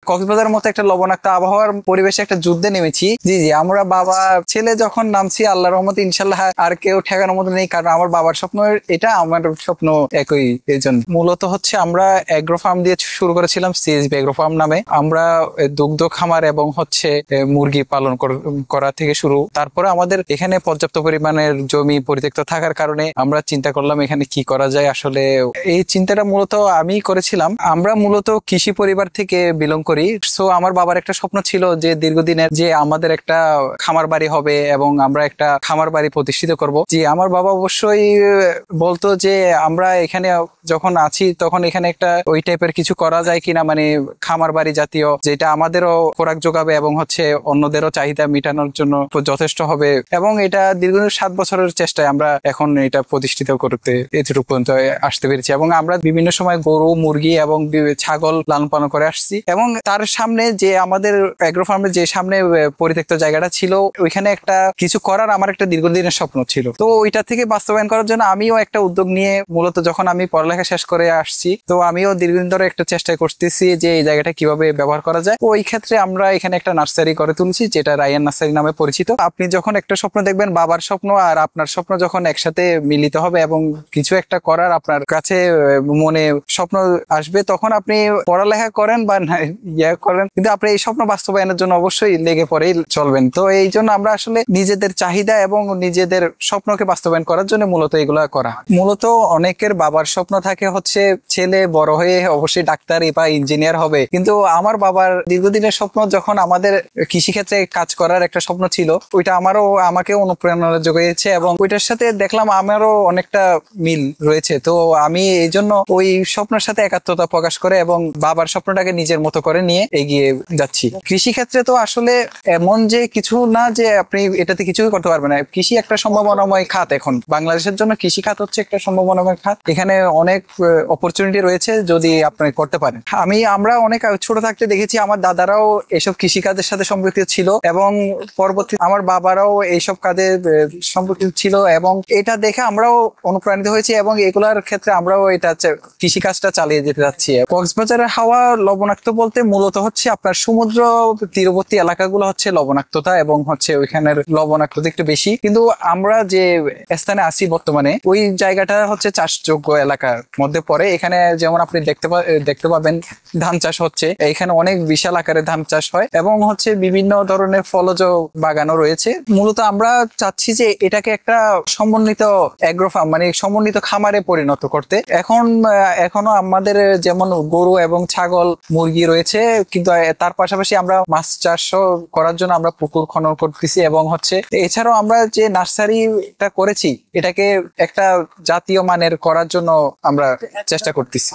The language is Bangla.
কক্সবাজারের মতো একটা লবণাক্ত আবহাওয়ার পরিবেশে একটা যুদ্ধে নেমেছি। জি জি, আমরা বাবা ছেলে যখন নামছি, আল্লাহর রহমতে ইনশাল্লাহ আর কেউ ঠেকানোর মতো নেই, কারণ আমার বাবার স্বপ্ন এটা, আমার স্বপ্ন একই। এই জন্য মূলত হচ্ছে আমরা এগ্রো ফার্ম দিয়ে শুরু করেছিলাম, সিএসবি এগ্রো ফার্ম নামে। আমরা দুগ্ধ খামার এবং হচ্ছে মুরগি পালন করা থেকে শুরু। তারপরে আমাদের এখানে পর্যাপ্ত পরিমাণের জমি পরিত্যক্ত থাকার কারণে আমরা চিন্তা করলাম এখানে কি করা যায়। আসলে এই চিন্তাটা মূলত আমি করেছিলাম। আমরা মূলত কৃষি পরিবার থেকে বিলং করি। সো আমার বাবার একটা স্বপ্ন ছিল যে দীর্ঘদিনের, যে আমাদের একটা খামার বাড়ি হবে এবং আমরা একটা খামার বাড়ি প্রতিষ্ঠিত করব। জি, আমার বাবা অবশ্যই বলতো যে আমরা এখানে যখন আছি তখন এখানে একটা ওই টাইপের কিছু করা যায় কিনা, মানে খামার বাড়ি জাতীয়, যেটা আমাদেরও খোরাক যোগাবে এবং হচ্ছে অন্যদেরও চাহিদা মেটানোর জন্য যথেষ্ট হবে। এবং এটা দীর্ঘ 7 বছরের চেষ্টায় আমরা এখন এটা প্রতিষ্ঠিত করতে এতটুকু পর্যন্ত আসতে পেরেছি। এবং আমরা বিভিন্ন সময় গরু, মুরগি এবং ছাগল লালন পালন করে আসছি। এবং তার সামনে যে আমাদের এগ্রো ফার্মের যে সামনে পরিত্যক্ত জায়গাটা ছিল, ওইখানে একটা কিছু করার আমার একটা দীর্ঘদিনের স্বপ্ন ছিল। তো ওইটা থেকে বাস্তবায়ন করার জন্য আমিও একটা উদ্যোগ নিয়ে, মূলত যখন আমি পড়ালেখা শেষ করে আসছি, তো আমিও দীর্ঘদিন ধরে একটা চেষ্টা করতেছি যে এই জায়গাটা কিভাবে ব্যবহার করা যায়। ওই ক্ষেত্রে আমরা এখানে একটা নার্সারি করে তুলছি, যেটা রায়ান নার্সারি নামে পরিচিত। আপনি যখন একটা স্বপ্ন দেখবেন, বাবার স্বপ্ন আর আপনার স্বপ্ন যখন একসাথে মিলিত হবে এবং কিছু একটা করার আপনার কাছে মনে স্বপ্ন আসবে, তখন আপনি পড়ালেখা করেন বা করেন, কিন্তু আপনি এই স্বপ্ন বাস্তবায়নের জন্য অবশ্যই লেগে পড়েই চলবেন। তো এই জন্য আমরা আসলে নিজেদের চাহিদা এবং নিজেদের স্বপ্নকে বাস্তবায়ন করার জন্য মূলত এগুলা করা। মূলত অনেকের বাবার স্বপ্ন থাকে হচ্ছে ছেলে বড় হয়ে অবশ্যই ডাক্তার বা ইঞ্জিনিয়ার হবে, কিন্তু আমার বাবার দীর্ঘদিনের স্বপ্ন যখন আমাদের কৃষিক্ষেত্রে কাজ করার একটা স্বপ্ন ছিল, ওইটা আমাকে অনুপ্রেরণা জোগাইছে এবং ওইটার সাথে দেখলাম আমারও অনেকটা মিল রয়েছে। তো আমি এই জন্য ওই স্বপ্নের সাথে একাত্মতা প্রকাশ করে এবং বাবার স্বপ্নটাকে নিজের মতো করে নিয়ে এগিয়ে যাচ্ছি। কৃষিক্ষেত্রে তো আসলে এমন যে কিছু না যে আপনি এটাতে কিছুই করতে পারবেন না। কৃষি একটা সম্ভাবনাময় খাত। এখন বাংলাদেশের জন্য কৃষি খাত হচ্ছে একটা সম্ভাবনাময় খাত। এখানে অনেক অপরচুনিটি রয়েছে যদি আপনি করতে পারেন। আমরা অনেক ছোট থাকতে দেখেছি আমার দাদারাও এইসব কৃষি কাজের সাথে সম্পৃক্ত ছিল এবং পরবর্তী আমার বাবারাও এইসব কাজে সম্পৃক্ত ছিল, এবং এটা দেখে আমরাও অনুপ্রাণিত হয়েছি এবং এগুলার ক্ষেত্রে আমরাও এটা কৃষি কাজটা চালিয়ে যেতে যাচ্ছি। কক্সবাজারের হাওয়া লবণাক্ত বলতে মূলত হচ্ছে আপনার সমুদ্র তীরবর্তী এলাকাগুলো হচ্ছে লবণাক্ততা এবং হচ্ছে ওইখানের লবণাক্ততা একটু বেশি। কিন্তু আমরা যে স্থানে আছি বর্তমানে, ওই জায়গাটা হচ্ছে চাষযোগ্য এলাকার মধ্যে পড়ে। এখানে যেমন আপনি দেখতে পাবেন ধান চাষ হচ্ছে, এখানে অনেক বিশাল আকারে ধান চাষ হয় এবং হচ্ছে বিভিন্ন ধরনের ফলজ বাগানও রয়েছে। মূলত আমরা চাচ্ছি যে এটাকে একটা সমন্বিত এগ্রো ফার্ম, মানে সমন্বিত খামারে পরিণত করতে। এখনো আমাদের যেমন গরু এবং ছাগল, মুরগি রয়েছে, কিন্তু তার পাশাপাশি আমরা মাছ চাষ করার জন্য আমরা পুকুর খনন করতেছি এবং হচ্ছে এছাড়াও আমরা যে নার্সারিটা করেছি এটাকে একটা জাতীয় মানের করার জন্য আমরা চেষ্টা করতেছি।